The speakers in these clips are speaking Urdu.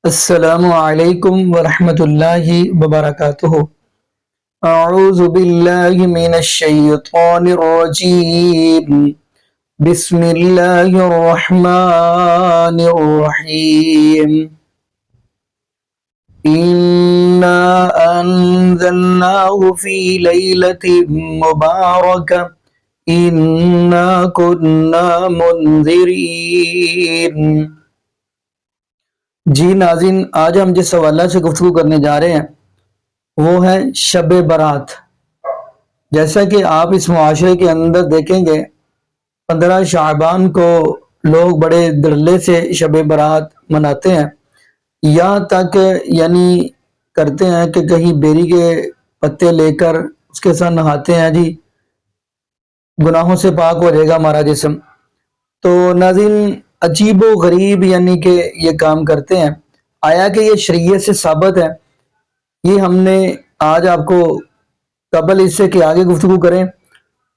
السلام علیکم ورحمۃ اللہ وبرکاتہ۔ اعوذ باللہ من الشیطان الرجیم، بسم اللہ الرحمن الرحیم۔ انا انزلناہ فی لیلۃ مبارکہ انا کنا منذرین۔ جی ناظرین، آج ہم جس حوالہ سے گفتگو کرنے جا رہے ہیں وہ ہے شب برات۔ جیسا کہ آپ اس معاشرے کے اندر دیکھیں گے 15 شعبان کو لوگ بڑے دھڑلے سے شب برات مناتے ہیں، یہاں تک یعنی کرتے ہیں کہ کہیں بیری کے پتے لے کر اس کے ساتھ نہاتے ہیں، جی گناہوں سے پاک ہو جائے گا ہمارا جسم۔ تو ناظرین عجیب و غریب یعنی کہ یہ کام کرتے ہیں، آیا کہ یہ شریعت سے ثابت ہے؟ یہ ہم نے آج آپ کو قبل اس سے کہ آگے گفتگو کریں،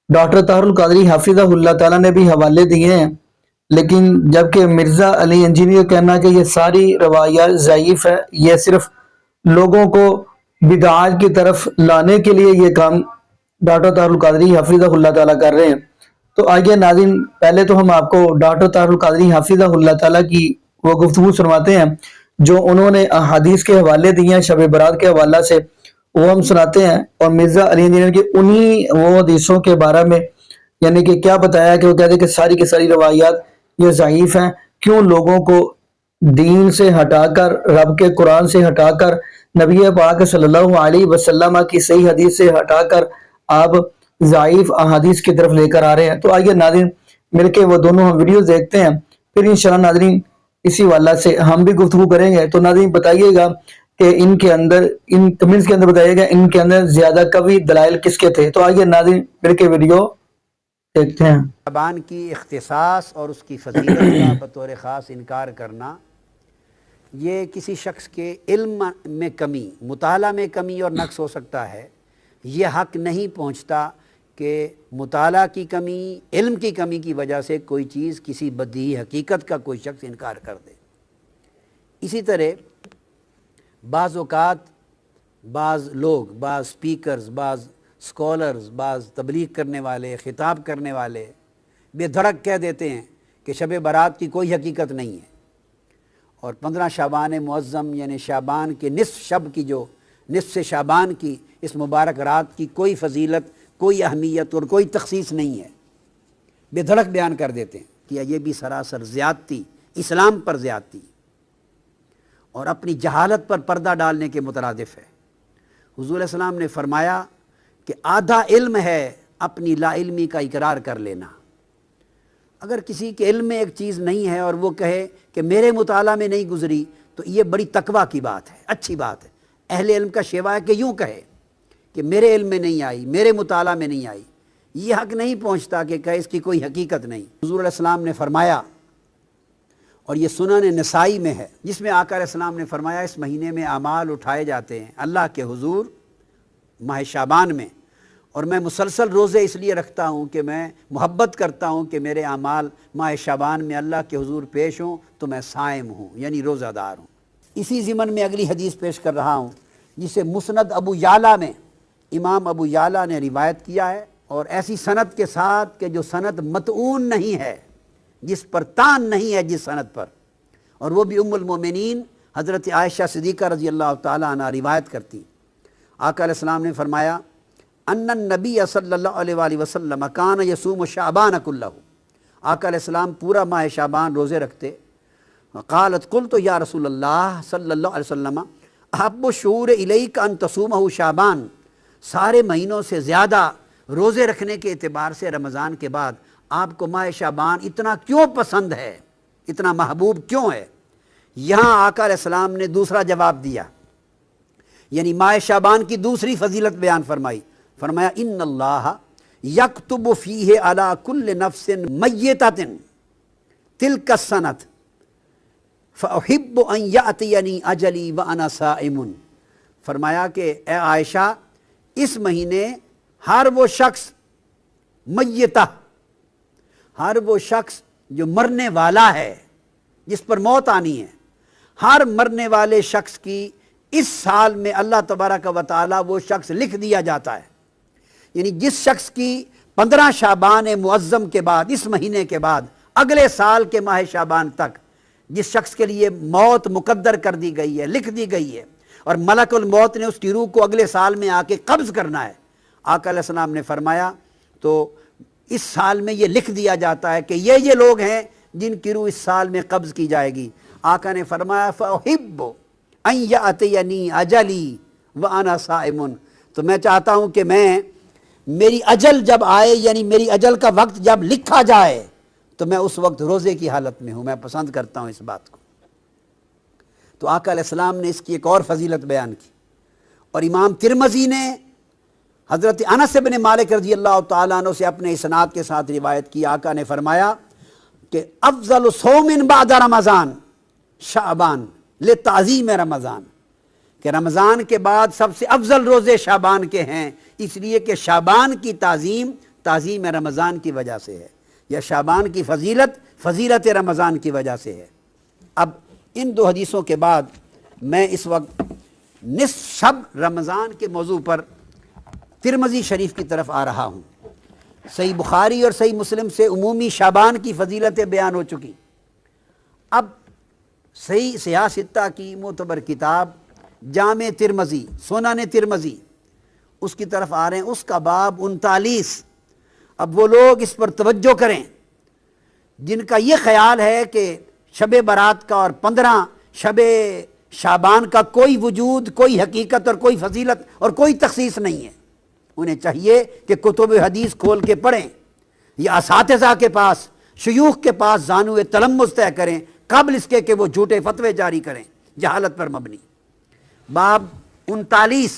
ڈاکٹر طاہر القادری حافظہ اللہ تعالیٰ نے بھی حوالے دیے ہیں، لیکن جبکہ مرزا علی انجینی کا کہنا کہ یہ ساری روایات ضعیف ہے، یہ صرف لوگوں کو بدعات کی طرف لانے کے لیے یہ کام ڈاکٹر طاہر القادری حافظہ اللہ تعالیٰ کر رہے ہیں۔ تو آئیے ناظرین، پہلے تو ہم آپ کو ڈاکٹر طاہر القادری حافظہ اللہ تعالیٰ کی وہ گفتگو سنواتے ہیں جو انہوں نے احادیث کے حوالے دیے ہیں، شب برات کے حوالہ سے وہ ہم سناتے ہیں، اور مرزا علی انجینئر کی انہی وہ حدیثوں کے بارے میں یعنی کہ کیا بتایا کہ وہ کہتے ہیں کہ ساری کی ساری روایات یہ ضعیف ہیں، کیوں لوگوں کو دین سے ہٹا کر، رب کے قرآن سے ہٹا کر، نبی پاک صلی اللہ علیہ وسلم کی صحیح حدیث سے ہٹا کر آپ ضعیف احادیث کی طرف لے کر آ رہے ہیں۔ تو آئیے ناظرین مل کے وہ دونوں ہم ویڈیوز دیکھتے ہیں، پھر انشاءاللہ ناظرین اسی والا سے ہم بھی گفتگو کریں گے۔ تو ناظرین بتائیے گا کہ ان کے اندر، ان کمنٹس کے اندر بتائیے گا ان کے اندر زیادہ قوی دلائل کس کے تھے۔ تو آئیے ناظرین مل کے ویڈیو دیکھتے ہیں۔ شعبان کی اختصاص اور اس کی فضیلت کا بطور خاص انکار کرنا یہ کسی شخص کے علم میں کمی، مطالعہ میں کمی اور نقص ہو سکتا ہے، یہ حق نہیں پہنچتا کہ مطالعہ کی کمی، علم کی کمی کی وجہ سے کوئی چیز، کسی بدیہی حقیقت کا کوئی شخص انکار کر دے۔ اسی طرح بعض اوقات بعض لوگ، بعض سپیکرز، بعض سکولرز، بعض تبلیغ کرنے والے، خطاب کرنے والے بے دھڑک کہہ دیتے ہیں کہ شب برات کی کوئی حقیقت نہیں ہے، اور 15 شعبان معظم یعنی شعبان کے نصف شب کی، جو نصف شعبان کی اس مبارک رات کی کوئی فضیلت، کوئی اہمیت اور کوئی تخصیص نہیں ہے، بے دھڑک بیان کر دیتے ہیں کہ یہ بھی سراسر زیادتی، اسلام پر زیادتی اور اپنی جہالت پر پردہ ڈالنے کے مترادف ہے۔ حضور علیہ السلام نے فرمایا کہ آدھا علم ہے اپنی لا علمی کا اقرار کر لینا۔ اگر کسی کے علم میں ایک چیز نہیں ہے اور وہ کہے کہ میرے مطالعہ میں نہیں گزری، تو یہ بڑی تقویٰ کی بات ہے، اچھی بات ہے۔ اہل علم کا شیوا ہے کہ یوں کہے کہ میرے علم میں نہیں آئی، میرے مطالعہ میں نہیں آئی، یہ حق نہیں پہنچتا کہ کہے اس کی کوئی حقیقت نہیں۔ حضور علیہ السلام نے فرمایا، اور یہ سنن نسائی میں ہے، جس میں آقا علیہ السلام نے فرمایا اس مہینے میں اعمال اٹھائے جاتے ہیں اللہ کے حضور ماہ شعبان میں، اور میں مسلسل روزے اس لیے رکھتا ہوں کہ میں محبت کرتا ہوں کہ میرے اعمال ماہ شعبان میں اللہ کے حضور پیش ہوں تو میں صائم ہوں، یعنی روزہ دار ہوں۔ اسی ضمن میں اگلی حدیث پیش کر رہا ہوں جسے مسند ابو یعلا میں امام ابو یعلا نے روایت کیا ہے، اور ایسی سند کے ساتھ کہ جو سند متعون نہیں ہے، جس پر تان نہیں ہے جس سند پر، اور وہ بھی ام المومنین حضرت عائشہ صدیقہ رضی اللہ تعالیٰ عنہ روایت کرتی۔ آقا علیہ السلام نے فرمایا ان النبی صلی اللہ علیہ وآلہ وسلم کان یصوم شعبان کلہ، آقا علیہ السلام پورا ماہ شعبان روزے رکھتے۔ قالت قلت یا رسول اللہ صلی اللہ علیہ وسلم احب الشہور الیک ان تصومہ شعبان، سارے مہینوں سے زیادہ روزے رکھنے کے اعتبار سے رمضان کے بعد آپ کو ماہ شعبان اتنا کیوں پسند ہے، اتنا محبوب کیوں ہے؟ یہاں آقا علیہ السلام نے دوسرا جواب دیا، یعنی ماہ شعبان کی دوسری فضیلت بیان فرمائی۔ فرمایا ان اللہ یکتب فیہ علی کل نفس میتۃ تلک السنۃ فاحب ان یاتینی اجلی وانا صائم۔ فرمایا کہ اے عائشہ، اس مہینے ہر وہ شخص میتہ، ہر وہ شخص جو مرنے والا ہے، جس پر موت آنی ہے، ہر مرنے والے شخص کی اس سال میں اللہ تبارک و تعالی وہ شخص لکھ دیا جاتا ہے. یعنی جس شخص کی 15 شعبان معظم کے بعد، اس مہینے کے بعد اگلے سال کے ماہ شعبان تک جس شخص کے لیے موت مقدر کر دی گئی ہے، لکھ دی گئی ہے، اور ملک الموت نے اس کی روح کو اگلے سال میں آ کے قبض کرنا ہے، آقا علیہ السلام نے فرمایا تو اس سال میں یہ لکھ دیا جاتا ہے کہ یہ لوگ ہیں جن کی روح اس سال میں قبض کی جائے گی. آقا نے فرمایا فَأُحِبُّ أَن يَأْتِيَنِي أَجَلِي وَأَنَا صَائِمٌ، تو میں چاہتا ہوں کہ میری اجل جب آئے، یعنی میری اجل کا وقت جب لکھا جائے تو میں اس وقت روزے کی حالت میں ہوں. میں پسند کرتا ہوں اس بات کو. تو آقا علیہ السلام نے اس کی ایک اور فضیلت بیان کی، اور امام ترمذی نے حضرت انس بن مالک رضی اللہ تعالیٰ عنہ سے اپنے اسناد کے ساتھ روایت کی. آقا نے فرمایا کہ افضل صوم بعد رمضان شعبان لتعظیم رمضان، کہ رمضان کے بعد سب سے افضل روزے شعبان کے ہیں، اس لیے کہ شعبان کی تعظیم رمضان کی وجہ سے ہے، یا شعبان کی فضیلت رمضان کی وجہ سے ہے. اب ان 2 حدیثوں کے بعد میں اس وقت نصف شب رمضان کے موضوع پر ترمذی شریف کی طرف آ رہا ہوں. صحیح بخاری اور صحیح مسلم سے عمومی شعبان کی فضیلتیں بیان ہو چکی. اب صحیح سیاہ ستہ کی معتبر کتاب جامع ترمذی، سنن ترمذی، اس کی طرف آ رہے ہیں. اس کا باب 39. اب وہ لوگ اس پر توجہ کریں جن کا یہ خیال ہے کہ شب برات کا اور 15 شب شعبان کا کوئی وجود، کوئی حقیقت اور کوئی فضیلت اور کوئی تخصیص نہیں ہے. انہیں چاہیے کہ کتب حدیث کھول کے پڑھیں، یا اساتذہ کے پاس، شیوخ کے پاس زانو تلمذ طے کریں قبل اس کے کہ وہ جھوٹے فتوے جاری کریں جہالت پر مبنی. باب 39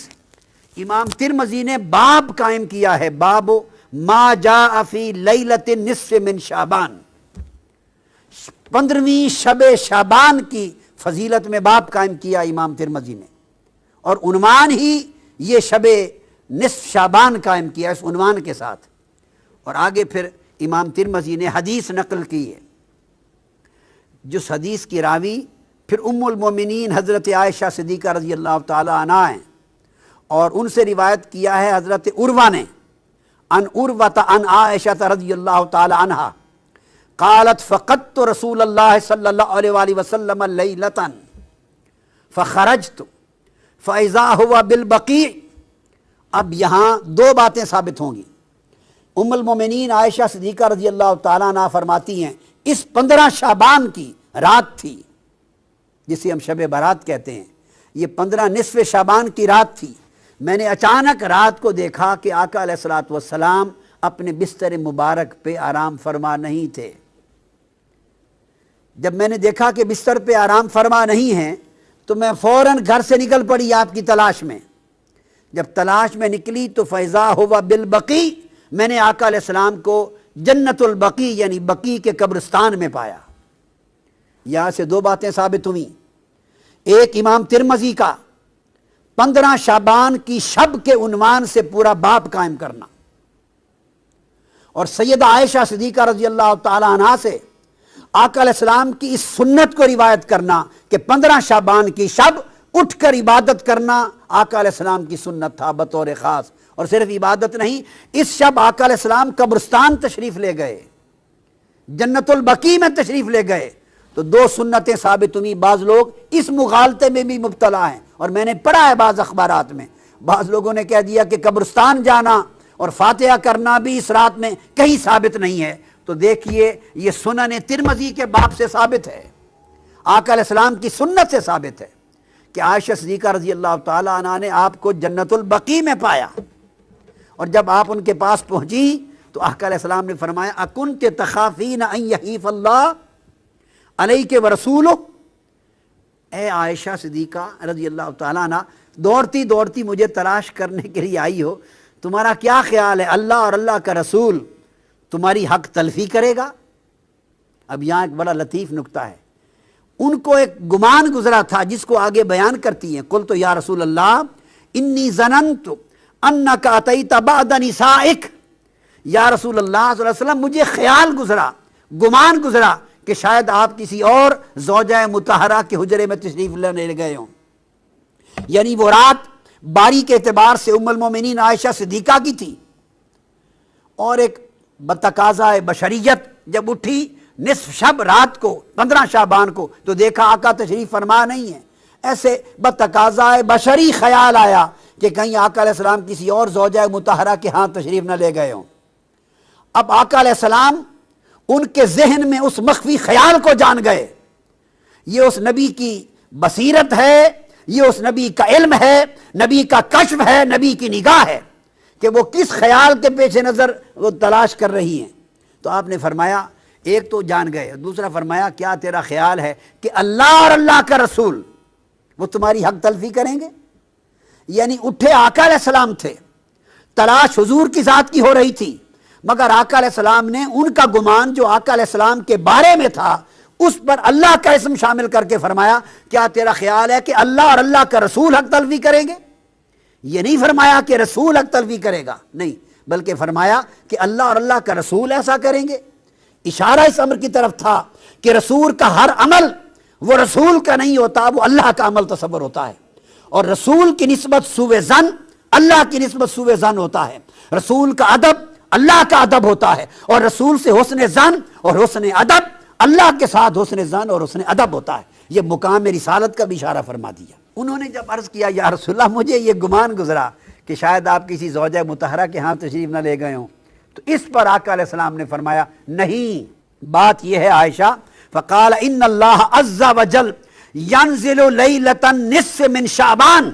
امام ترمذی نے باب قائم کیا ہے، باب ما جاء فی لیلۃ النصف من شعبان، 15ویں شب شعبان کی فضیلت میں باب قائم کیا امام ترمذی نے، اور عنوان ہی یہ شب نصف شعبان قائم کیا اس عنوان کے ساتھ. اور آگے پھر امام ترمذی نے حدیث نقل کی ہے، جس حدیث کی راوی پھر ام المومنین حضرت عائشہ صدیقہ رضی اللہ تعالی عنہ ہیں، اور ان سے روایت کیا ہے حضرت عروہ نے ان عروۃ عن عائشہ رضی اللہ تعالی عنہ قالت فقدت رسول اللہ صلی اللہ علیہ وآلہ وسلم لیلۃ فخرجت فاذا هو بالبقیع. اب یہاں 2 باتیں ثابت ہوں گی. ام المومنین عائشہ صدیقہ رضی اللہ تعالیٰ عنہ فرماتی ہیں اس 15 شعبان کی رات تھی جسے ہم شب برات کہتے ہیں، یہ 15 نصف شعبان کی رات تھی. میں نے اچانک رات کو دیکھا کہ آقا علیہ الصلوۃ والسلام اپنے بستر مبارک پہ آرام فرما نہیں تھے. جب میں نے دیکھا کہ بستر پہ آرام فرما نہیں ہیں تو میں فوراً گھر سے نکل پڑی آپ کی تلاش میں. جب تلاش میں نکلی تو فیضا ہوا بالبقیع، میں نے آقا علیہ السلام کو جنت البقیع یعنی بقیع کے قبرستان میں پایا. یہاں سے 2 باتیں ثابت ہوئیں. ایک امام ترمذی کا 15 شعبان کی شب کے عنوان سے پورا باب قائم کرنا، اور سیدہ عائشہ صدیقہ رضی اللہ تعالی عنہا سے آقا علیہ السلام کی اس سنت کو روایت کرنا کہ 15 شعبان کی شب اٹھ کر عبادت کرنا آقا علیہ السلام کی سنت تھا بطور خاص. اور صرف عبادت نہیں، اس شب آقا علیہ السلام قبرستان تشریف لے گئے، جنت البقیع میں تشریف لے گئے. تو 2 سنتیں ثابت ہوئی. بعض لوگ اس مغالطے میں بھی مبتلا ہیں، اور میں نے پڑھا ہے بعض اخبارات میں، بعض لوگوں نے کہہ دیا کہ قبرستان جانا اور فاتحہ کرنا بھی اس رات میں کہیں ثابت نہیں ہے. تو دیکھیے یہ سنن ترمذی کے باب سے ثابت ہے، آقا علیہ السلام کی سنت سے ثابت ہے کہ عائشہ صدیقہ رضی اللہ تعالی عنہ نے آپ کو جنت البقیع میں پایا. اور جب آپ ان کے پاس پہنچی تو آقا علیہ السلام نے فرمایا اکنت تخافین ان یحیف اللہ علیک ورسولہ. اے عائشہ صدیقہ رضی اللہ تعالیٰ عنہ، دوڑتی دوڑتی مجھے تلاش کرنے کے لیے آئی ہو، تمہارا کیا خیال ہے اللہ اور اللہ کا رسول تمہاری حق تلفی کرے گا؟ اب یہاں ایک بڑا لطیف نکتہ ہے. ان کو ایک گمان گزرا تھا جس کو آگے بیان کرتی ہیں. قلت یا رسول اللہ انی ظننت انک اتیت بعد نسائک. یا رسول اللہ صلی اللہ علیہ وسلم مجھے خیال گزرا، گمان گزرا کہ شاید آپ کسی اور زوجہ مطہرہ کے حجرے میں تشریف لینے گئے ہوں. یعنی وہ رات باریک اعتبار سے ام المومنین عائشہ صدیقہ کی تھی، اور ایک بتقاضۂ بشریت جب اٹھی نصف شب رات کو 15 شعبان کو تو دیکھا آقا تشریف فرما نہیں ہے. ایسے بتقاضۂ بشری خیال آیا کہ کہیں آقا علیہ السلام کسی اور زوجہ مطہرہ کے ہاں تشریف نہ لے گئے ہوں. اب آقا علیہ السلام ان کے ذہن میں اس مخفی خیال کو جان گئے. یہ اس نبی کی بصیرت ہے، یہ اس نبی کا علم ہے، نبی کا کشف ہے، نبی کی نگاہ ہے کہ وہ کس خیال کے پیش نظر وہ تلاش کر رہی ہیں. تو آپ نے فرمایا ایک تو جان گئے، دوسرا فرمایا کیا تیرا خیال ہے کہ اللہ اور اللہ کا رسول وہ تمہاری حق تلفی کریں گے؟ یعنی اٹھے آقا علیہ السلام تھے، تلاش حضور کی ذات کی ہو رہی تھی، مگر آقا علیہ السلام نے ان کا گمان جو آقا علیہ السلام کے بارے میں تھا اس پر اللہ کا اسم شامل کر کے فرمایا کیا تیرا خیال ہے کہ اللہ اور اللہ کا رسول حق تلفی کریں گے؟ یہ نہیں فرمایا کہ رسول حق تلفی کرے گا، نہیں، بلکہ فرمایا کہ اللہ اور اللہ کا رسول ایسا کریں گے. اشارہ اس امر کی طرف تھا کہ رسول کا ہر عمل وہ رسول کا نہیں ہوتا، وہ اللہ کا عمل تصور ہوتا ہے، اور رسول کی نسبت سوء ظن اللہ کی نسبت سوء ظن ہوتا ہے. رسول کا ادب اللہ کا ادب ہوتا ہے، اور رسول سے حسن ظن اور حسن ادب اللہ کے ساتھ حسن ظن اور حسن ادب ہوتا ہے. یہ مقام رسالت کا بھی اشارہ فرما دیا. انہوں نے جب عرض کیا یا رسول اللہ مجھے یہ گمان گزرا کہ شاید آپ کسی زوجہ مطہرہ کے ہاں تشریف نہ لے گئے ہوں، تو اس پر آقا علیہ السلام نے فرمایا نہیں، بات یہ ہے عائشہ، فقال ان اللہ عز وجل ینزل لیلۃ النصف من شعبان،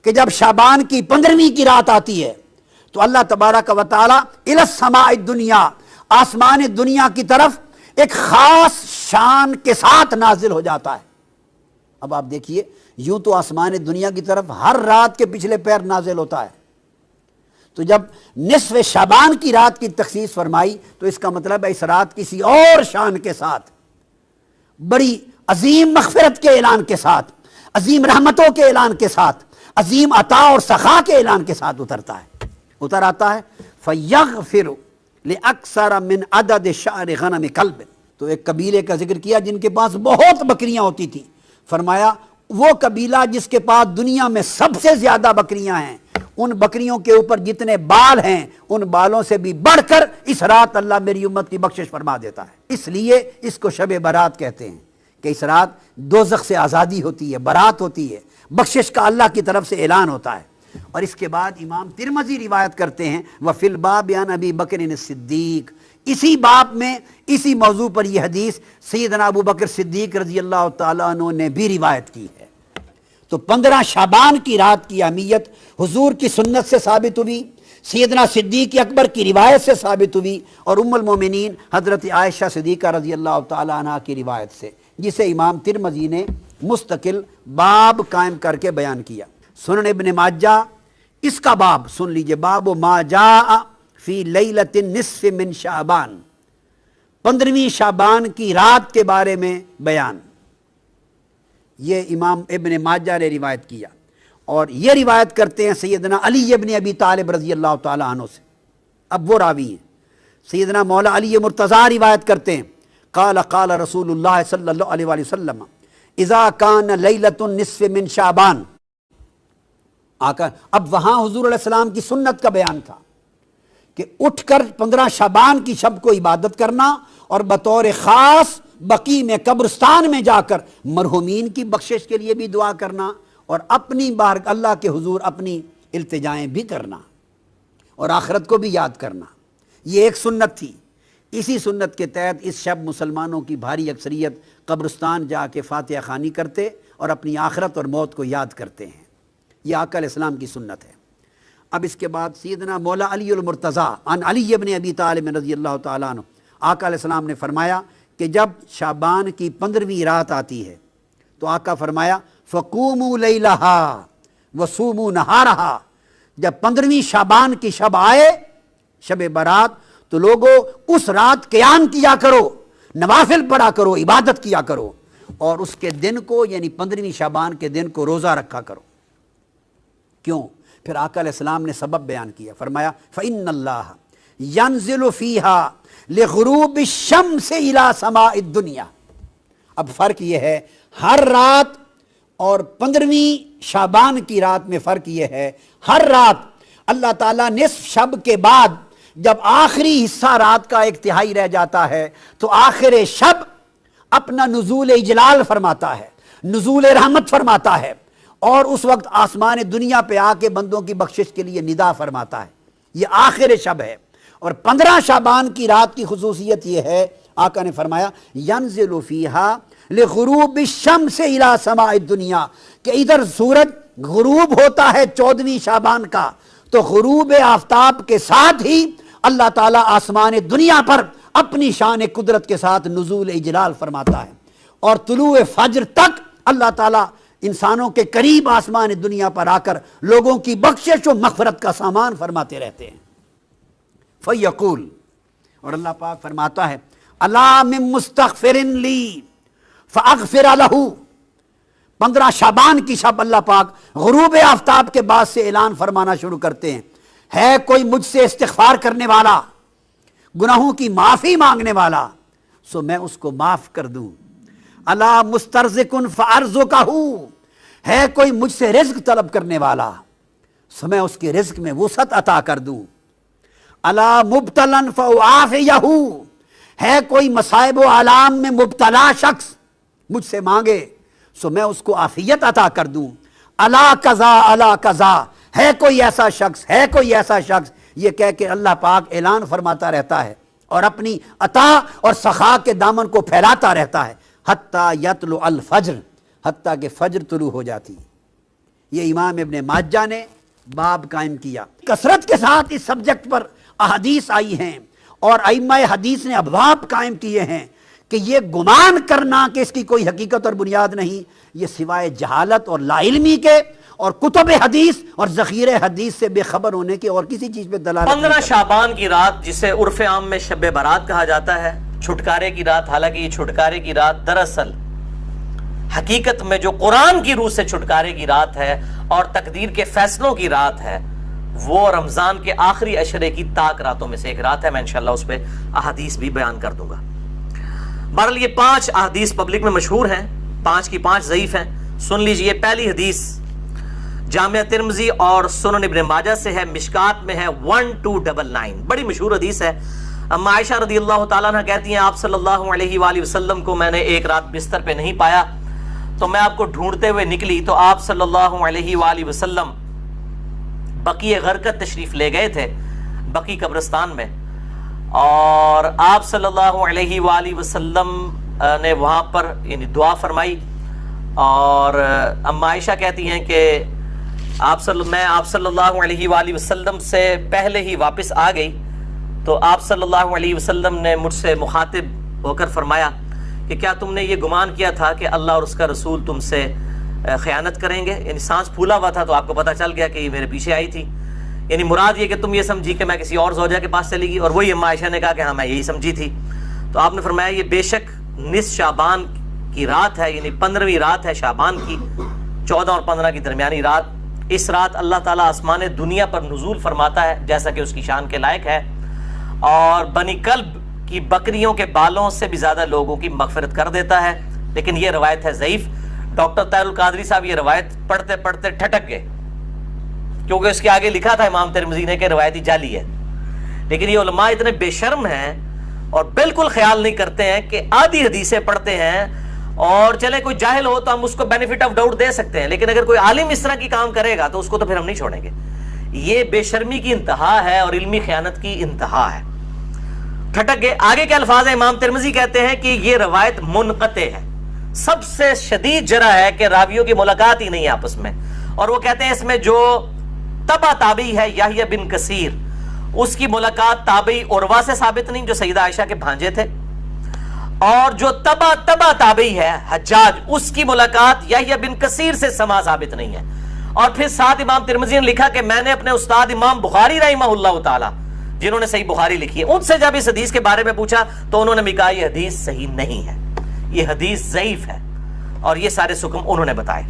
کہ جب شعبان کی 15ویں کی رات آتی ہے تو اللہ تبارک و تعالی الی السماء الدنیا، آسمان دنیا کی طرف ایک خاص شان کے ساتھ نازل ہو جاتا ہے. اب آپ دیکھیے یوں تو آسمان دنیا کی طرف ہر رات کے پچھلے پیر نازل ہوتا ہے، تو جب نصف شعبان کی رات کی تخصیص فرمائی تو اس کا مطلب ہے اس رات کسی اور شان کے ساتھ، بڑی عظیم مغفرت کے اعلان کے ساتھ، عظیم رحمتوں کے اعلان کے ساتھ، عظیم عطا اور سخا کے اعلان کے ساتھ اتر آتا ہے. فَيَغْفِرُ لِأَكْثَرَ مِنْ عَدَدِ شَعْرِ غَنَمِ كَلْبٍ، تو ایک قبیلے کا ذکر کیا جن کے پاس بہت بکریاں ہوتی تھیں. فرمایا وہ قبیلہ جس کے پاس دنیا میں سب سے زیادہ بکریاں ہیں، ان بکریوں کے اوپر جتنے بال ہیں ان بالوں سے بھی بڑھ کر اس رات اللہ میری امت کی بخشش فرما دیتا ہے. اس لیے اس کو شب برات کہتے ہیں کہ اس رات دوزخ سے آزادی ہوتی ہے، برات ہوتی ہے، بخشش کا اللہ کی طرف سے اعلان ہوتا ہے. اور اس کے بعد امام ترمذی روایت کرتے ہیں وفی الباب عن ابی بکر الصدیق، اسی باب میں اسی موضوع پر یہ حدیث سیدنا ابو بکر صدیق رضی اللہ تعالیٰ عنہ نے بھی روایت کی ہے. تو 15 شعبان کی رات کی اہمیت حضور کی سنت سے ثابت ہوئی، سیدنا صدیق اکبر کی روایت سے ثابت ہوئی، اور ام المومنین حضرت عائشہ صدیقہ رضی اللہ تعالیٰ عنہ کی روایت سے، جسے امام ترمذی نے مستقل باب قائم کر کے بیان کیا. سنن ابن ماجہ اس کا باب سن لیجئے، باب ما جاء فی لیلۃ النصف من شعبان، 15ویں شعبان کی رات کے بارے میں بیان. یہ امام ابن ماجہ نے روایت کیا، اور یہ روایت کرتے ہیں سیدنا علی ابن ابی طالب رضی اللہ تعالیٰ عنہ سے. اب وہ راوی ہیں سیدنا مولا علی مرتضیٰ روایت کرتے ہیں قال قال رسول اللہ صلی اللہ علیہ وآلہ وسلم اذا کان لیلۃ النصف من شعبان. اب وہاں حضور علیہ السلام کی سنت کا بیان تھا کہ اٹھ کر 15 شعبان کی شب کو عبادت کرنا اور بطور خاص بقیع میں قبرستان میں جا کر مرحومین کی بخشش کے لیے بھی دعا کرنا، اور اپنی بار اللہ کے حضور اپنی التجائیں بھی کرنا، اور آخرت کو بھی یاد کرنا. یہ ایک سنت تھی. اسی سنت کے تحت اس شب مسلمانوں کی بھاری اکثریت قبرستان جا کے فاتحہ خوانی کرتے اور اپنی آخرت اور موت کو یاد کرتے ہیں. یہ آقا علیہ السلام کی سنت ہے. اب اس کے بعد سیدنا مولا علی المرتضیٰ عن علی ابن ابی طالب رضی اللہ تعالیٰ عنہ، آقا علیہ السلام نے فرمایا کہ جب شعبان کی 15ویں رات آتی ہے تو آقا فرمایا فقوموا لیلہا وصوموا نہارہا. جب 15ویں شعبان کی شب آئے، شب برات، تو لوگوں اس رات قیام کیا کرو، نوافل پڑھا کرو، عبادت کیا کرو، اور اس کے دن کو یعنی 15ویں شعبان کے دن کو روزہ رکھا کرو. کیوں؟ پھر آقا علیہ السلام نے سبب بیان کیا، فرمایا فَإِنَّ اللَّهَ ینزل فیہا لغروب الشمس الی سماء الدنیا. اب فرق یہ ہے ہر رات اور 15ویں شعبان کی رات میں فرق یہ ہے، ہر رات اللہ تعالیٰ نصف شب کے بعد جب آخری حصہ رات کا 1/3 رہ جاتا ہے تو آخر شب اپنا نزول اجلال فرماتا ہے، نزول رحمت فرماتا ہے، اور اس وقت آسمان دنیا پہ آ کے بندوں کی بخشش کے لیے ندا فرماتا ہے. یہ آخر شب ہے. اور 15 شعبان کی رات کی خصوصیت یہ ہے، آقا نے فرمایا ینزل فیہا لغروب الشمس الی سماء الدنیا، کہ ادھر سورج غروب ہوتا ہے 14ویں شعبان کا، تو غروب آفتاب کے ساتھ ہی اللہ تعالیٰ آسمان دنیا پر اپنی شان قدرت کے ساتھ نزول اجلال فرماتا ہے، اور طلوع فجر تک اللہ تعالیٰ انسانوں کے قریب آسمان دنیا پر آ کر لوگوں کی بخشش و مغفرت کا سامان فرماتے رہتے ہیں. فیقول، اور اللہ پاک فرماتا ہے الا من مستغفر لی فاغفر لہ. 15 شعبان کی شب اللہ پاک غروب آفتاب کے بعد سے اعلان فرمانا شروع کرتے ہیں، ہے کوئی مجھ سے استغفار کرنے والا، گناہوں کی معافی مانگنے والا، سو میں اس کو معاف کر دوں. الا مسترزق فارزقہ، ہے کوئی مجھ سے رزق طلب کرنے والا، سو میں اس کے رزق میں وسعت عطا کر دوں. الا مبتلا فاعافیہ، ہے کوئی مصائب و آلام میں مبتلا شخص مجھ سے مانگے سو میں اس کو عافیت عطا کر دوں. الا قضا الا قضا، ہے کوئی ایسا شخص، ہے کوئی ایسا شخص، یہ کہہ کے اللہ پاک اعلان فرماتا رہتا ہے اور اپنی عطا اور سخا کے دامن کو پھیلاتا رہتا ہے حتیٰ یطلع الفجر، حتیٰ کہ فجر طلوع ہو جاتی. یہ امام ابن ماجہ نے باب قائم کیا. کثرت کے ساتھ اس سبجیکٹ پر احادیث آئی ہیں اور ائمہ حدیث نے ابواب قائم کیے ہیں کہ یہ گمان کرنا کہ اس کی کوئی حقیقت اور بنیاد نہیں، یہ سوائے جہالت اور لا علمی کے اور کتب حدیث اور ذخیرہ حدیث سے بے خبر ہونے کے اور کسی چیز پہ دلالت. 15 شعبان کی رات جسے عرف عام میں شب برات کہا جاتا ہے، چھٹکارے کی رات، حالانکہ یہ چھٹکارے کی رات دراصل حقیقت میں جو قرآن کی روح سے چھٹکارے کی رات ہے اور تقدیر کے فیصلوں کی رات ہے، وہ رمضان کے آخری عشرے کی تاک راتوں میں سے ایک رات ہے. میں انشاءاللہ اس پہ احادیث بھی بیان کر دوں گا. بہرحال یہ 5 احادیث پبلک میں مشہور ہیں، 5 کی 5 ضعیف ہیں. سن لیجئے. پہلی حدیث جامعہ ترمذی اور سنن ابن ماجہ سے ہے، مشکات میں ہے 1299، بڑی مشہور حدیث ہے. اما عائشہ رضی اللہ تعالیٰ عنہ کہتی ہیں آپ صلی اللہ علیہ وآلہ وسلم کو میں نے ایک رات بستر پہ نہیں پایا تو میں آپ کو ڈھونڈتے ہوئے نکلی تو آپ صلی اللہ علیہ وآلہ وسلم بقیع غرقد تشریف لے گئے تھے، بقیع قبرستان میں، اور آپ صلی اللہ علیہ وآلہ وسلم نے وہاں پر یعنی دعا فرمائی. اور اما عائشہ کہتی ہیں کہ میں آپ صلی اللہ علیہ وآلہ وسلم سے پہلے ہی واپس آ گئی تو آپ صلی اللہ علیہ وسلم نے مجھ سے مخاطب ہو کر فرمایا کہ کیا تم نے یہ گمان کیا تھا کہ اللہ اور اس کا رسول تم سے خیانت کریں گے؟ یعنی سانس پھولا ہوا تھا تو آپ کو پتہ چل گیا کہ یہ میرے پیچھے آئی تھی، یعنی مراد یہ کہ تم یہ سمجھی کہ میں کسی اور زوجہ کے پاس چلی گئی، اور وہی اما عائشہ نے کہا کہ ہاں میں یہی سمجھی تھی. تو آپ نے فرمایا یہ بے شک نصف شعبان کی رات ہے، یعنی 15ویں رات ہے شعبان کی، 14 اور 15 کی درمیانی رات. اس رات اللہ تعالیٰ آسمان دنیا پر نزول فرماتا ہے جیسا کہ اس کی شان کے لائق ہے، اور بنی کلب کی بکریوں کے بالوں سے بھی زیادہ لوگوں کی مغفرت کر دیتا ہے. لیکن یہ روایت ہے ضعیف. ڈاکٹر طاہر القادری صاحب یہ روایت پڑھتے پڑھتے ٹھٹک گئے کیونکہ اس کے آگے لکھا تھا امام ترمذی نے کہ روایتی جعلی ہے. لیکن یہ علماء اتنے بے شرم ہیں اور بالکل خیال نہیں کرتے ہیں کہ آدھی حدیثیں پڑھتے ہیں اور چلے کوئی جاہل ہو تو ہم اس کو بینیفٹ آف ڈاؤٹ دے سکتے ہیں، لیکن اگر کوئی عالم اس طرح کی کام کرے گا تو اس کو تو پھر ہم نہیں چھوڑیں گے. یہ بے شرمی کی انتہا ہے اور علمی خیانت کی انتہا ہے. ٹھٹک گئے. آگے کے الفاظ ہیں، امام ترمذی کہتے ہیں کہ یہ روایت منقطع ہے، سب سے شدید جرح ہے کہ راویوں کی ملاقات ہی نہیں ہے آپس میں. اور وہ کہتے ہیں اس میں جو تبع تابعی ہے یحییٰ بن کثیر، اس کی ملاقات تابعی عروہ سے ثابت نہیں جو سیدہ عائشہ کے بھانجے تھے، اور جو تبع تابعی ہے حجاج، اس کی ملاقات یحییٰ بن کثیر سے سما ثابت نہیں ہے. اور پھر ساتھ امام ترمذی نے لکھا کہ میں نے اپنے استاد امام بخاری رحمہ اللہ تعالی جنہوں نے صحیح بخاری لکھی ہے ان سے جب اس حدیث کے بارے میں پوچھا تو انہوں نے بھی کہا یہ حدیث صحیح نہیں ہے، یہ حدیث ضعیف ہے، اور یہ سارے حکم انہوں نے بتائے.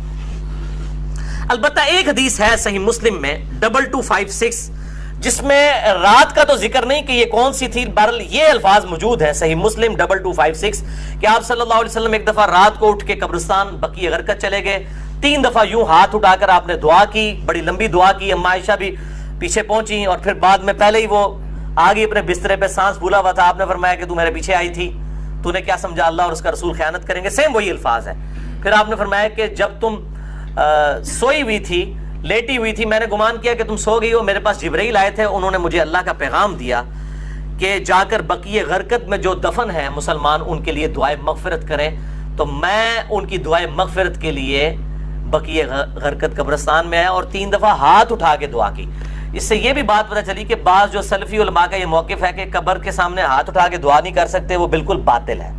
البتہ ایک حدیث ہے صحیح مسلم میں 2256 جس میں رات کا تو ذکر نہیں کہ یہ کون سی تھی، بہرحال یہ الفاظ موجود ہیں صحیح مسلم 2256 کہ آپ صلی اللہ علیہ وسلم ایک دفعہ رات کو اٹھ کے قبرستان بقیع غرقد چلے گئے، 3 دفعہ یوں ہاتھ اٹھا کر آپ نے دعا کی، بڑی لمبی دعا کی، اما عائشہ بھی پیچھے پہنچی، اور پھر بعد میں پہلے ہی وہ آگے اپنے بسترے پہ سانس بھولا ہوا تھا، آپ نے فرمایا کہ تو میرے پیچھے آئی تھی، تو نے کیا سمجھا اللہ اور اس کا رسول خیانت کریں گے، سیم وہی الفاظ ہے۔ پھر آپ نے فرمایا کہ جب تم سوئی ہوئی تھی، لیٹی ہوئی تھی، میں نے گمان کیا کہ تم سو گئی ہو، میرے پاس جبرائیل آئے تھے، انہوں نے مجھے اللہ کا پیغام دیا کہ جا کر بقیع غرقد میں جو دفن ہیں مسلمان ان کے لیے دعائے مغفرت کریں، تو میں ان کی دعائے مغفرت کے لیے بقیع غرقد قبرستان میں آیا اور 3 دفعہ ہاتھ اٹھا کے دعا کی۔ اس سے یہ بھی بات پتہ چلی کہ بعض جو سلفی علماء کا یہ موقف ہے کہ قبر کے سامنے ہاتھ اٹھا کے دعا نہیں کر سکتے، وہ بالکل باطل ہے۔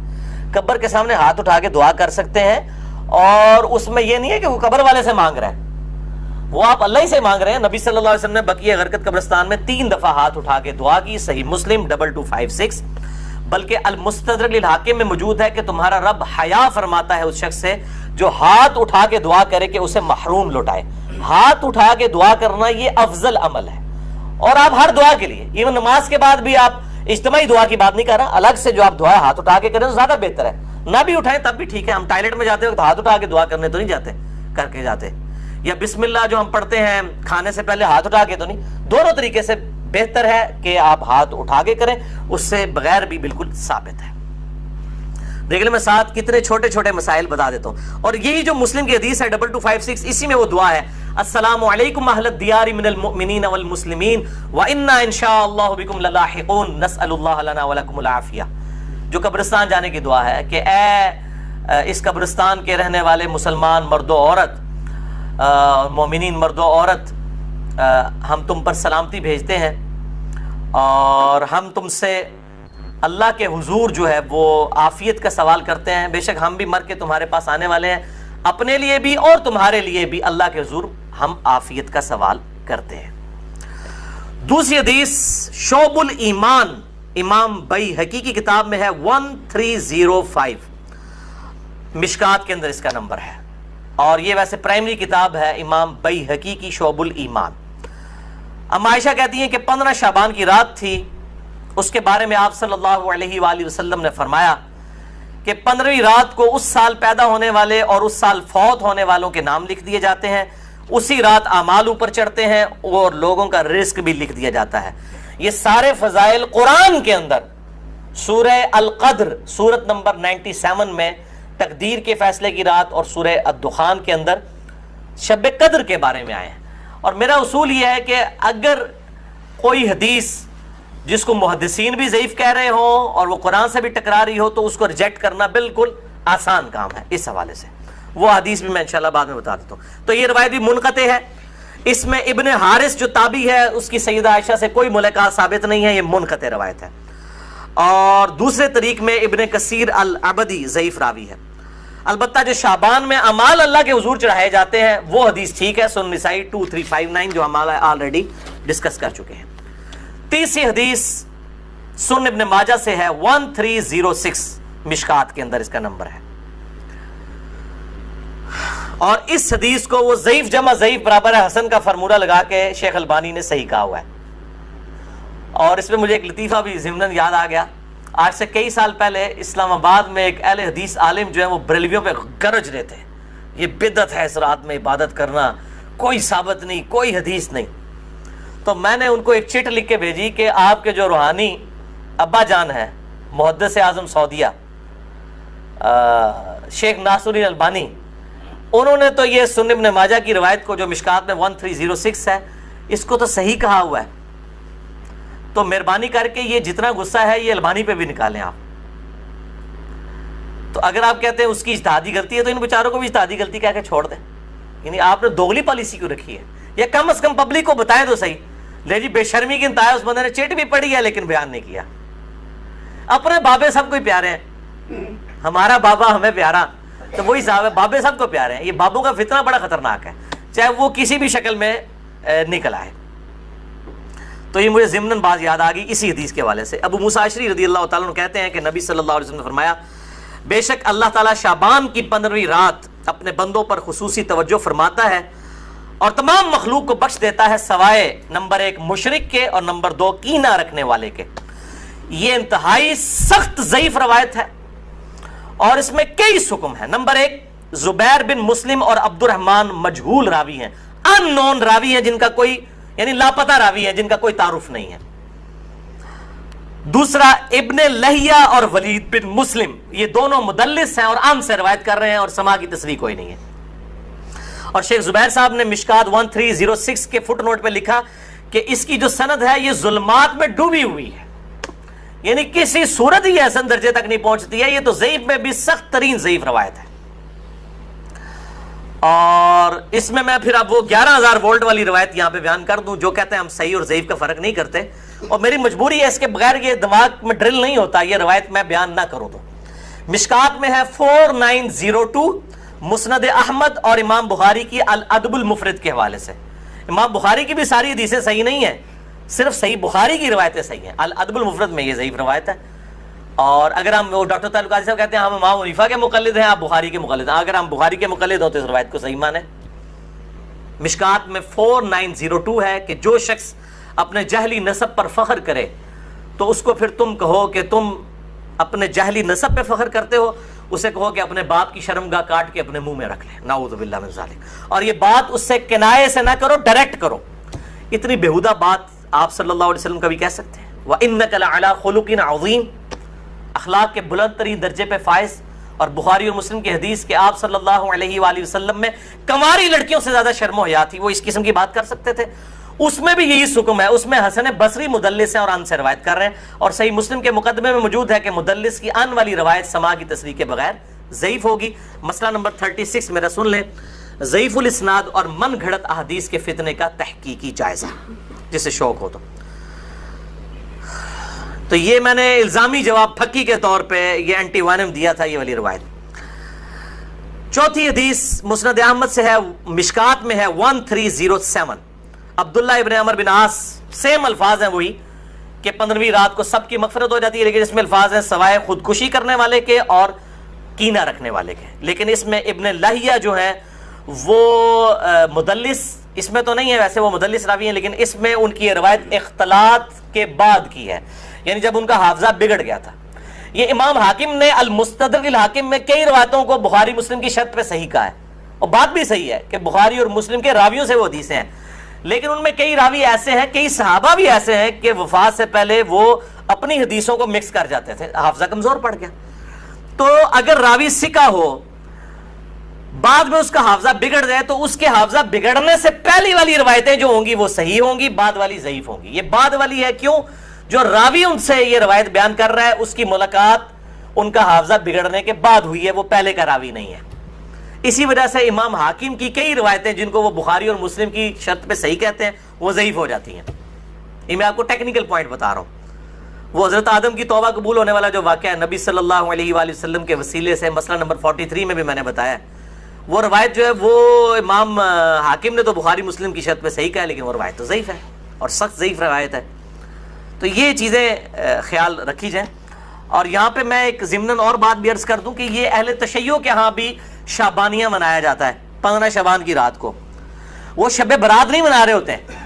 قبر کے سامنے ہاتھ اٹھا کے دعا کر سکتے ہیں، اور اس میں یہ نہیں ہے کہ وہ قبر والے سے مانگ رہے ہیں، وہ آپ اللہ ہی سے مانگ رہے ہیں۔ نبی صلی اللہ علیہ وسلم نے بقیع غرقد قبرستان میں 3 دفعہ ہاتھ اٹھا کے دعا کی، صحیح مسلم 2256، بلکہ المستدرک للحاکم میں موجود ہے کہ تمہارا رب حیا فرماتا ہے اس شخص سے جو ہاتھ اٹھا کے دعا کرے کہ اسے محروم لوٹائے۔ ہاتھ اٹھا کے دعا کرنا یہ افضل عمل ہے، اور آپ ہر دعا کے لیے، ایون نماز کے بعد بھی، آپ اجتماعی دعا کی بات نہیں کر رہا، الگ سے جو آپ دعا ہاتھ اٹھا کے کریں تو زیادہ بہتر ہے، نہ بھی اٹھائیں تب بھی ٹھیک ہے۔ ہم ٹائلٹ میں جاتے وقت ہاتھ اٹھا کے دعا کرنے تو نہیں جاتے، کر کے جاتے، یا بسم اللہ جو ہم پڑھتے ہیں کھانے سے پہلے ہاتھ اٹھا کے تو نہیں، دونوں طریقے سے بہتر ہے کہ آپ ہاتھ اٹھا کے کریں، اس سے بغیر بھی بالکل ثابت ہے۔ دیکھ لیں میں ساتھ کتنے چھوٹے چھوٹے مسائل بتا دیتا ہوں، اور یہی جو مسلم کی حدیث ہے 2256، اسی میں وہ دعا ہے، السلام علیکم اہل الدیار من المؤمنین والمسلمین وإنا انشاءاللہ بکم للاحقون نسأل اللہ لنا ولکم العافیہ، جو قبرستان جانے کی دعا ہے کہ اے اس قبرستان کے رہنے والے مسلمان مرد و عورت، مومنین مرد و عورت، ہم تم پر سلامتی بھیجتے ہیں، اور ہم تم سے اللہ کے حضور جو ہے وہ عافیت کا سوال کرتے ہیں، بے شک ہم بھی مر کے تمہارے پاس آنے والے ہیں، اپنے لیے بھی اور تمہارے لیے بھی اللہ کے حضور ہم عافیت کا سوال کرتے ہیں۔ دوسری حدیث شعب الایمان، امام بیہقی کی کتاب میں ہے 1305، مشکات کے اندر اس کا نمبر ہے، اور یہ ویسے پرائمری کتاب ہے امام بیہقی کی شعب الایمان۔ اما عائشہ کہتی ہیں کہ 15 شعبان کی رات تھی، اس کے بارے میں آپ صلی اللہ علیہ وآلہ وسلم نے فرمایا کہ 15ویں رات کو اس سال پیدا ہونے والے اور اس سال فوت ہونے والوں کے نام لکھ دیے جاتے ہیں، اسی رات اعمال اوپر چڑھتے ہیں اور لوگوں کا رزق بھی لکھ دیا جاتا ہے۔ یہ سارے فضائل قرآن کے اندر سورہ القدر سورت نمبر 97 میں تقدیر کے فیصلے کی رات، اور سورہ الدخان کے اندر شب قدر کے بارے میں آئے ہیں۔ اور میرا اصول یہ ہے کہ اگر کوئی حدیث جس کو محدثین بھی ضعیف کہہ رہے ہوں اور وہ قرآن سے بھی ٹکرا رہی ہو تو اس کو ریجیکٹ کرنا بالکل آسان کام ہے۔ اس حوالے سے وہ حدیث بھی میں انشاءاللہ بعد میں بتا دیتا ہوں۔ تو یہ روایت بھی منقطع ہے، اس میں ابن حارث جو تابعی ہے اس کی سیدہ عائشہ سے کوئی ملاقات ثابت نہیں ہے، یہ منقطع روایت ہے۔ اور دوسرے طریق میں ابن کثیر العبدی ضعیف راوی ہے۔ البتہ جو شعبان میں اعمال اللہ کے حضور چڑھائے جاتے ہیں وہ حدیث ٹھیک ہے، سنن نسائی 2359 جو ہم آلریڈی ڈسکس کر چکے ہیں۔ تیسری حدیث سنن ابن ماجہ سے ہے 1306، مشکات کے اندر اس کا نمبر ہے، اور اس حدیث کو وہ ضعیف جمع ضعیف برابر ہے حسن کا فارمولہ لگا کے شیخ البانی نے صحیح کہا ہوا ہے۔ اور اس میں مجھے ایک لطیفہ بھی ضمناً یاد آ گیا، آج سے کئی سال پہلے اسلام آباد میں ایک اہل حدیث عالم جو ہے وہ بریلویوں پہ گرج رہے تھے، یہ بدعت ہے اس رات میں عبادت کرنا، کوئی ثابت نہیں، کوئی حدیث نہیں۔ تو میں نے ان کو ایک چٹ لکھ کے بھیجی کہ آپ کے جو روحانی ابا جان ہے محدث اعظم سعودیہ شیخ ناصر الدین البانی، انہوں نے تو یہ سنن ابن ماجہ کی روایت کو جو مشکات میں 1306 ہے اس کو تو صحیح کہا ہوا ہے، تو مہربانی کر کے یہ جتنا غصہ ہے یہ البانی پہ بھی نکالیں آپ۔ تو اگر آپ کہتے ہیں اس کی اجتہادی غلطی ہے تو ان بیچاروں کو بھی اجتہادی غلطی کہہ کے چھوڑ دیں، یعنی آپ نے دوگلی پالیسی کیوں رکھی ہے؟ یا کم از کم پبلک کو بتائیں تو صحیح، لے جی بے شرمی کی انتہا ہے، اس بندے نے چٹ بھی پڑھی ہے لیکن بیان نہیں کیا۔ اپنے بابے سب کو پیارے ہیں، ہمارا بابا ہمیں پیارا، تو وہی صاحب ہے، بابے سب کو پیارے ہیں۔ یہ بابوں کا فتنہ بڑا خطرناک ہے، چاہے وہ کسی بھی شکل میں نکل آئے۔ تو یہ مجھے ضمناً بات یاد آ گئی اسی حدیث کے حوالے سے۔ ابو موسیٰ اشعری رضی اللہ تعالیٰ عنہ کہتے ہیں کہ نبی صلی اللہ علیہ وسلم نے فرمایا، بے شک اللہ تعالیٰ شعبان کی 15ویں رات اپنے بندوں پر خصوصی توجہ فرماتا ہے اور تمام مخلوق کو بخش دیتا ہے سوائے نمبر 1 مشرک کے اور نمبر 2 کینہ رکھنے والے کے. یہ انتہائی سخت ضعیف روایت ہے اور اس میں کئی سکم ہیں. نمبر 1 زبیر بن مسلم اور عبد الرحمن مجہول راوی ہیں, ان نون راوی ہیں, جن کا کوئی یعنی لاپتہ راوی ہیں, جن کا کوئی تعارف نہیں ہے. دوسرا ابن لہیہ اور ولید بن مسلم, یہ دونوں مدلس ہیں اور عام سے روایت کر رہے ہیں اور سما کی تصریح کوئی نہیں ہے. اور شیخ زبیر صاحب نے مشکات 1306 کے فٹ نوٹ پہ لکھا کہ اس کی جو سند ہے یہ ظلمات میں ڈوبی ہوئی ہے, یعنی کسی صورت ہی حسن درجے تک نہیں پہنچتی ہے. یہ تو ضعیف میں بھی سخت ترین ضعیف روایت ہے. اور اس میں پھر اب وہ 11,000 وولٹ والی روایت یہاں پہ بیان کر دوں, جو کہتے ہیں ہم صحیح اور ضعیف کا فرق نہیں کرتے, اور میری مجبوری ہے, اس کے بغیر یہ دماغ میں ڈرل نہیں ہوتا یہ روایت میں بیان نہ کروں. تو مشکات میں ہے 4902 مسند احمد اور امام بخاری کی الادب المفرد کے حوالے سے. امام بخاری کی بھی ساری حدیثیں صحیح نہیں ہیں, صرف صحیح بخاری کی روایتیں صحیح ہیں. الادب المفرد میں یہ ضعیف روایت ہے. اور اگر ہم وہ ڈاکٹر تعلق قاضی صاحب کہتے ہیں ہم امام حنیفہ کے مقلد ہیں, آپ بخاری کے مقلد ہیں, اگر ہم بخاری کے مقلد ہو تو اس روایت کو صحیح مانیں. مشکات میں 4902 ہے کہ جو شخص اپنے جہلی نسب پر فخر کرے تو اس کو پھر تم کہو کہ تم اپنے جہلی نسب پہ فخر کرتے ہو, اسے کہو کہ اپنے باپ کی شرمگاہ کاٹ کے اپنے منہ میں رکھ لے, نعوذ باللہ من ذالک. اور یہ بات اس سے کنایے سے نہ کرو, ڈائریکٹ کرو. اتنی بےہودہ بات آپ صلی اللہ علیہ وسلم کبھی کہہ سکتے ہیں؟ وَإِنَّكَ لَعَلَىٰ خُلُقٍ عَظِيمٍ, اخلاق کے بلند ترین درجے پہ فائز. اور بخاری اور مسلم کی حدیث کہ آپ صلی اللہ علیہ وآلہ وسلم میں کنواری لڑکیوں سے زیادہ شرم و حیا تھی, وہ اس قسم کی بات کر سکتے تھے. اس میں بھی یہی حکم ہے. اس میں حسن بصری مدلس ہیں اور ان سے روایت کر رہے ہیں, اور صحیح مسلم کے مقدمے میں موجود ہے کہ مدلس کی ان والی روایت سما کی تصریح کے بغیر ضعیف ہوگی. مسئلہ نمبر 36 میرا سن لیں, ضعیف الاسناد اور من گھڑت احادیث کے فتنے کا تحقیقی جائزہ, جسے شوق ہو تو یہ میں نے الزامی جواب پھکی کے طور پہ یہ اینٹی وانم دیا تھا یہ والی روایت. چوتھی حدیث مسند احمد سے ہے, مشکات میں ہے 1307 عبداللہ ابن عمر بن عاص, سیم الفاظ ہیں وہی کہ 15ویں رات کو سب کی مغفرت ہو جاتی ہے, لیکن اس میں الفاظ ہیں سوائے خودکشی کرنے والے کے اور کینہ رکھنے والے کے. لیکن اس میں ابن لہیہ جو ہے وہ مدلس, اس میں تو نہیں ہے ویسے, وہ مدلس راوی ہیں, لیکن اس میں ان کی روایت اختلاط کے بعد کی ہے, یعنی جب ان کا حافظہ بگڑ گیا تھا. یہ امام حاکم نے المستدرک الحاکم میں کئی روایتوں کو بخاری مسلم کی شرط پہ صحیح کہا ہے, اور بات بھی صحیح ہے کہ بخاری اور مسلم کے راویوں سے وہ حدیثیں ہیں, لیکن ان میں کئی راوی ایسے ہیں, کئی صحابہ بھی ایسے ہیں کہ وفات سے پہلے وہ اپنی حدیثوں کو مکس کر جاتے تھے, حافظہ کمزور پڑ گیا. تو اگر راوی ثقہ ہو, بعد میں اس کا حافظہ بگڑ جائے, تو اس کے حافظہ بگڑنے سے پہلی والی روایتیں جو ہوں گی وہ صحیح ہوں گی, بعد والی ضعیف ہوں گی. یہ بعد والی ہے کیوں؟ جو راوی ان سے یہ روایت بیان کر رہا ہے اس کی ملاقات ان کا حافظہ بگڑنے کے بعد ہوئی ہے, وہ پہلے کا راوی نہیں ہے. اسی وجہ سے امام حاکم کی کئی روایتیں جن کو وہ بخاری اور مسلم کی شرط پہ صحیح کہتے ہیں وہ ضعیف ہو جاتی ہیں. یہ میں آپ کو ٹیکنیکل پوائنٹ بتا رہا ہوں. وہ حضرت آدم کی توبہ قبول ہونے والا جو واقعہ ہے نبی صلی اللہ علیہ وآلہ وسلم کے وسیلے سے, مسئلہ نمبر 43 میں بھی میں نے بتایا, وہ روایت جو ہے وہ امام حاکم نے تو بخاری مسلم کی شرط پہ صحیح کہا, لیکن وہ روایت تو ضعیف ہے اور سخت ضعیف روایت ہے. تو یہ چیزیں خیال رکھی جائیں. اور یہاں پہ میں ایک ضمناً اور بات بھی عرض کر دوں کہ یہ اہل تشیع کے ہاں بھی شعبانیہ منایا جاتا ہے 15 شعبان کی رات کو. وہ شب برات نہیں منا رہے ہوتے ہیں,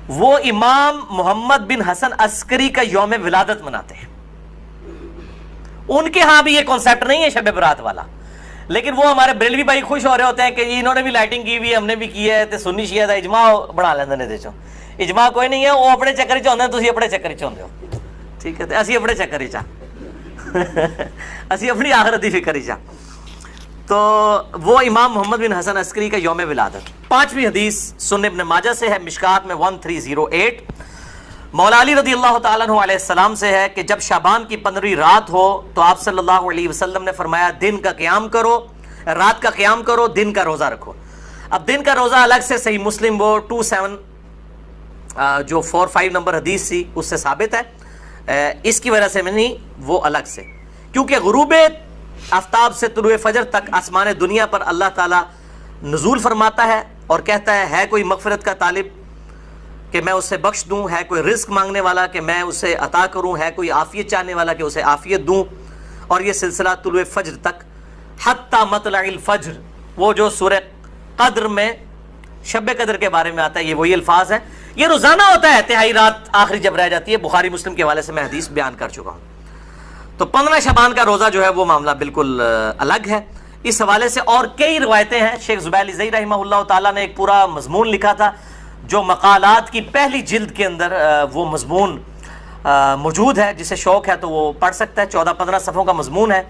وہ امام محمد بن حسن عسکری کا یوم ولادت مناتے ہیں. ان کے ہاں بھی یہ کانسیپٹ نہیں ہے شب برات والا, لیکن وہ ہمارے بریلوی بھائی خوش ہو رہے ہوتے ہیں کہ انہوں نے بھی لائٹنگ کی ہوئی, ہم نے بھی کی ہے, سنی شیعہ دا اجماع بنا لیندے نے. دیکھو اجماع کوئی نہیں ہے, وہ اپنے چکر چ ہوندے, تسی اپنے چکر چ ہوندے ہو, ٹھیک ہے, اسی اپنے چکر چ اسی اپنی آخرت دی فکر چ. تو وہ امام محمد بن حسن عسکری کا یوم ولادت. 5ویں حدیث سنن ابن ماجہ سے ہے, مشکات میں 1308 مولا علی رضی اللہ تعالیٰ عنہ علیہ السلام سے ہے کہ جب شعبان کی 15ویں رات ہو تو آپ صلی اللہ علیہ وسلم نے فرمایا دن کا قیام کرو, رات کا قیام کرو, دن کا روزہ رکھو. اب دن کا روزہ الگ سے صحیح مسلم وہ 27 جو 45 نمبر حدیث تھی اس سے ثابت ہے, اس کی وجہ سے میں نہیں, وہ الگ سے, کیونکہ غروب آفتاب سے طلوع فجر تک آسمان دنیا پر اللہ تعالیٰ نزول فرماتا ہے اور کہتا ہے کوئی مغفرت کا طالب کہ میں اسے بخش دوں, ہے کوئی رزق مانگنے والا کہ میں اسے عطا کروں, ہے کوئی عافیت چاہنے والا کہ اسے عافیت دوں. اور یہ سلسلہ طلوع فجر تک حتی مطلع الفجر, وہ جو سورہ قدر میں شب قدر کے بارے میں آتا ہے، یہ وہی الفاظ ہیں. یہ روزانہ ہوتا ہے، تہائی رات آخری جب رہ جاتی ہے. بخاری مسلم کے حوالے سے میں حدیث بیان کر چکا ہوں. تو 15 شعبان کا روزہ جو ہے وہ معاملہ بالکل الگ ہے. اس حوالے سے اور کئی روایتیں ہیں. شیخ زبیر علی رحمہ اللہ تعالیٰ نے ایک پورا مضمون لکھا تھا جو مقالات کی پہلی جلد کے اندر وہ مضمون موجود ہے. جسے شوق ہے تو وہ پڑھ سکتا ہے. 14-15 صفحوں کا مضمون ہے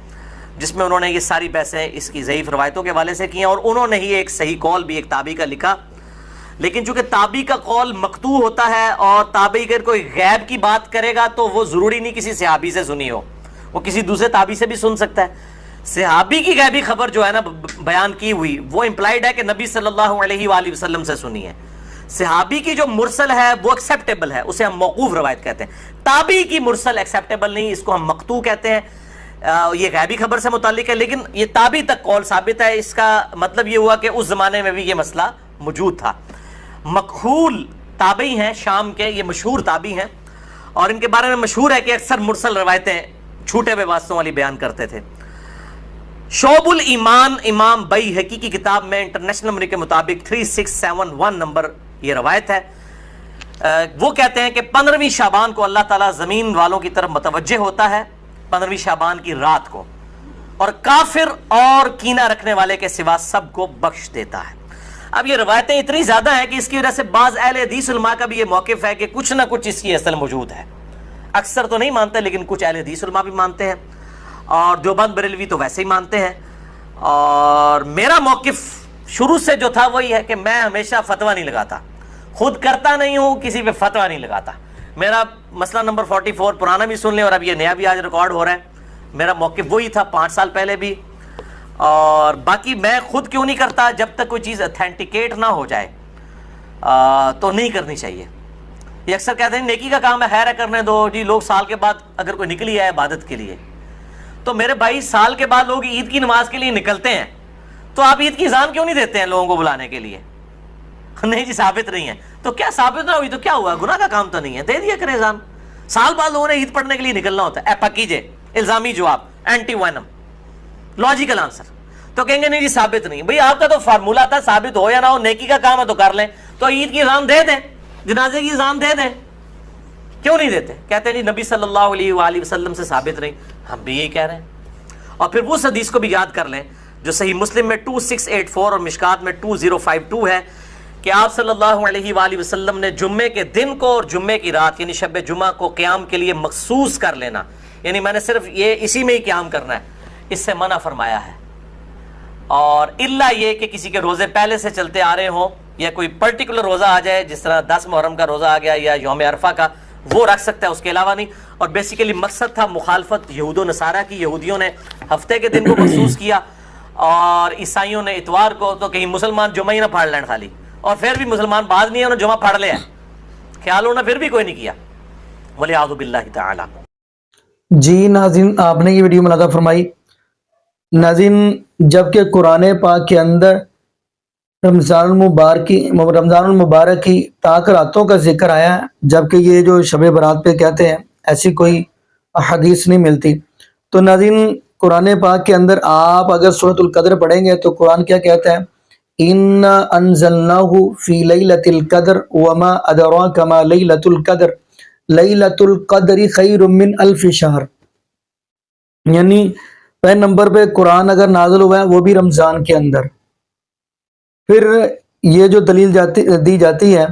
جس میں انہوں نے یہ ساری بحثیں اس کی ضعیف روایتوں کے حوالے سے کی ہیں، اور انہوں نے ہی ایک صحیح قول بھی ایک تابعی کا لکھا. لیکن چونکہ تابعی کا قول مقطوع ہوتا ہے اور تابعی اگر کوئی غیب کی بات کرے گا تو وہ ضروری نہیں کسی صحابی سے سنی ہو، وہ کسی دوسرے تابعی سے بھی سن سکتا ہے. صحابی کی غیبی خبر جو ہے نا بیان کی ہوئی وہ امپلائڈ ہے کہ نبی صلی اللہ علیہ وآلہ وسلم سے سنی ہے. صحابی کی جو مرسل ہے وہ ایکسیپٹیبل ہے، اسے ہم موقوف روایت کہتے ہیں. تابعی کی مرسل ایکسیپٹیبل نہیں، اس کو ہم مقطوع کہتے ہیں. یہ غیبی خبر سے متعلق ہے لیکن یہ تابعی تک قول ثابت ہے. اس کا مطلب یہ ہوا کہ اس زمانے میں بھی یہ مسئلہ موجود تھا. مکحول تابعی ہیں شام کے، یہ مشہور تابعی ہیں اور ان کے بارے میں مشہور ہے کہ اکثر مرسل روایتیں چھوٹے ہوئے واسطوں والی بیان کرتے تھے. شعب الایمان امام بیہقی کی کتاب میں انٹرنیشنل نمبر کے مطابق 3671 نمبر یہ روایت ہے. وہ کہتے ہیں کہ 15ویں شعبان کو اللہ تعالیٰ زمین والوں کی طرف متوجہ ہوتا ہے 15ویں شعبان کی رات کو، اور کافر اور کینہ رکھنے والے کے سوا سب کو بخش دیتا ہے. اب یہ روایتیں اتنی زیادہ ہیں کہ اس کی وجہ سے بعض اہل حدیث علماء کا بھی یہ موقف ہے کہ کچھ نہ کچھ اس کی اصل موجود ہے. اکثر تو نہیں مانتے لیکن کچھ اہل حدیث علماء بھی مانتے ہیں، اور دیوبند بریلوی تو ویسے ہی مانتے ہیں. اور میرا موقف شروع سے جو تھا وہی ہے کہ میں ہمیشہ فتویٰ نہیں لگاتا، خود کرتا نہیں ہوں، کسی پہ فتویٰ نہیں لگاتا. میرا مسئلہ نمبر 44 پرانا بھی سن لیں اور اب یہ نیا بھی آج ریکارڈ ہو رہا ہے. میرا موقف وہی تھا 5 سال پہلے بھی. اور باقی میں خود کیوں نہیں کرتا، جب تک کوئی چیز اتھینٹیکیٹ نہ ہو جائے تو نہیں کرنی چاہیے. یہ اکثر کہتے ہیں نیکی کا کام ہے، خیر ہے کرنے دو جی. لوگ سال کے بعد اگر کوئی نکلی ہے عبادت کے لیے تو میرے بھائی سال کے بعد لوگ عید کی نماز کے لیے نکلتے ہیں، تو آپ عید کی اذان کیوں نہیں دیتے ہیں لوگوں کو بلانے کے لیے؟ نہیں جی ثابت نہیں ہے. تو کیا ثابت نہ ہوئی تو کیا ہوا؟ گناہ کا کام تو نہیں ہے، دے دیا کرے اذان. سال بعد لوگوں نے عید پڑھنے کے لیے نکلنا ہوتا ہے. پکیجے الزامی جواب، اینٹی وینم لاجیکل آنسر. تو کہیں گے نہیں جی ثابت نہیں. بھئی آپ کا تو فارمولہ تھا ثابت ہو یا نہ ہو، نیکی کا کام ہے تو کر لیں. تو عید کی اذان دے دیں، جنازے کی اذان دے دیں. کیوں نہیں دیتے؟ کہتے ہیں جی نبی صلی اللہ علیہ وآلہ وسلم سے ثابت نہیں. ہم بھی یہی کہہ رہے ہیں. اور پھر اس حدیث کو بھی یاد کر لیں جو صحیح مسلم میں 2684 اور مشکات میں 2052 ہے کہ آپ صلی اللہ علیہ وآلہ وسلم نے جمعے کے دن کو اور جمعے کی رات یعنی شب جمعہ کو قیام کے لیے مخصوص کر لینا، یعنی میں نے صرف یہ اسی میں ہی قیام کرنا ہے، اس سے منع فرمایا ہے. اور الا یہ کہ کسی کے روزے پہلے سے چلتے آ رہے ہوں یا کوئی پرٹیکولر روزہ آ جائے، جس طرح 10 محرم کا روزہ آ گیا یا یوم عرفہ کا، وہ رکھ سکتا ہے، اس کے علاوہ نہیں. اور بیسیکلی مقصد تھا مخالفت یہود و نصارہ کی. یہودیوں نے ہفتے کے دن کو مخصوص کیا اور عیسائیوں نے اتوار کو. تو کہیں مسلمان جمعہ ہی نہ پھاڑ لین خالی، اور پھر بھی مسلمان بعض نہیں ہے انہوں نے جمعہ پھاڑ لیا، خیال ہونا پھر بھی کوئی نہیں کیا. وَلِعَاذُ بِاللَّهِ تَعَالَى. جی ناظرین، آپ نے یہ ویڈیو ملاحظہ فرمائی. ناظرین، جبکہ قرآن پاک کے اندر رمضان المبارک کی طاق راتوں کا ذکر آیا ہے، جبکہ یہ جو شب برات پہ کہتے ہیں ایسی کوئی حدیث نہیں ملتی. تو ناظرین، قرآن پاک کے اندر آپ اگر سورۃ القدر پڑھیں گے تو قرآن کیا کہتا ہے؟ اِنَّا أَنزَلْنَاهُ فِي لَيْلَةِ الْقَدْرِ وَمَا أَدْرَاكَ مَا لَيْلَةُ الْقَدْرِ لَيْلَةُ الْقَدْرِ خَيْرٌ مِّنْ أَلْفِ شَهْرٍ. یعنی پہلے نمبر پہ قرآن اگر نازل ہوا ہے وہ بھی رمضان کے اندر. پھر یہ جو دلیل دی جاتی ہے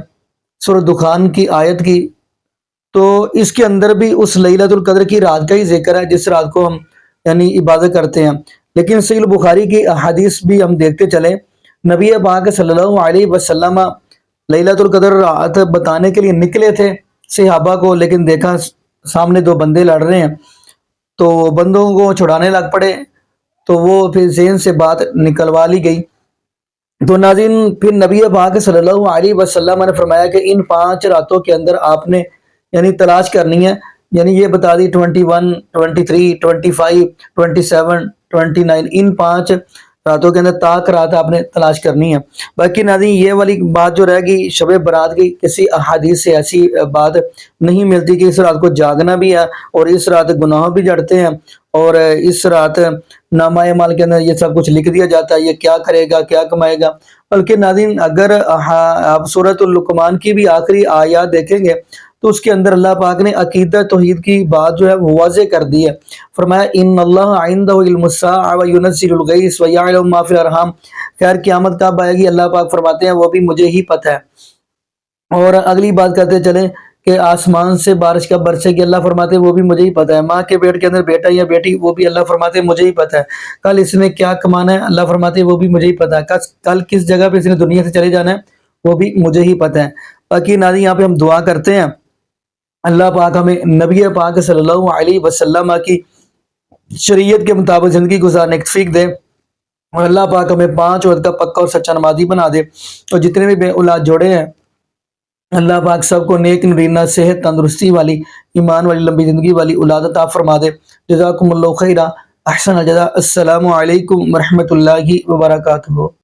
سورۃ دخان کی آیت کی، تو اس کے اندر بھی اس لیلۃ القدر کی رات کا ہی ذکر ہے جس رات کو ہم یعنی عبادت کرتے ہیں. لیکن صحیح بخاری کی احادیث بھی ہم دیکھتے چلیں. نبی پاک صلی اللہ علیہ وسلم لیلۃ القدر رات بتانے کے لیے نکلے تھے صحابہ کو، لیکن دیکھا سامنے 2 بندے لڑ رہے ہیں تو بندوں کو چھڑانے لگ پڑے، تو وہ پھر ذہن سے بات نکلوا لی گئی. تو ناظرین، پھر نبی پاک صلی اللہ علیہ وسلم نے فرمایا کہ ان 5 راتوں کے اندر آپ نے یعنی تلاش کرنی ہے. یعنی یہ بتا دی 21 23 25 27 29 ان 5 راتوں کے اندر طاق رات آپ نے تلاش کرنی ہے. باقی ناظرین، یہ والی بات جو رہ گئی شب برات کی، کسی احادیث سے ایسی بات نہیں ملتی کہ اس رات کو جاگنا بھی ہے اور اس رات گناہ بھی جڑتے ہیں اور اس رات نامہ اعمال کے اندر یہ سب کچھ لکھ دیا جاتا ہے، یہ کیا کرے گا کیا کمائے گا. بلکہ ناظرین اگر آپ سورۃ اللقمان کی بھی آخری آیات دیکھیں گے تو اس کے اندر اللہ پاک نے عقیدہ توحید کی بات جو ہے وہ واضح کر دی ہے. فرمایا ان اللہ عنده علم الساعۃ وینزل الغیث ویعلم ما فی الارحام. خیر قیامت کب آئے گی اللہ پاک فرماتے ہیں وہ بھی مجھے ہی پتہ ہے. اور اگلی بات کرتے چلیں کہ آسمان سے بارش کب برسے گی اللہ فرماتے ہیں وہ بھی مجھے ہی پتہ ہے. ماں کے پیٹ کے اندر بیٹا یا بیٹی وہ بھی اللہ فرماتے ہیں مجھے ہی پتہ ہے. کل اس نے کیا کمانا ہے اللہ فرماتے ہیں وہ بھی مجھے ہی پتہ ہے. کل کس جگہ پہ اس نے دنیا سے چلے جانا ہے وہ بھی مجھے ہی پتہ ہے. باقی ناظرین یہاں پہ ہم دعا کرتے ہیں اللہ پاک ہمیں نبی پاک صلی اللہ علیہ وسلم کی شریعت کے مطابق زندگی گزارنے کی توفیق دے اور اللہ پاک ہمیں 5 وقت کا پکا اور سچا نمازی بنا دے. اور جتنے بھی بے اولاد جوڑے ہیں اللہ پاک سب کو نیک نرینہ صحت تندرستی والی ایمان والی لمبی زندگی والی اولاد عطا فرما دے. جزاکم اللہ خیرہ احسن الجزاء. السلام علیکم ورحمۃ اللہ وبرکاتہ.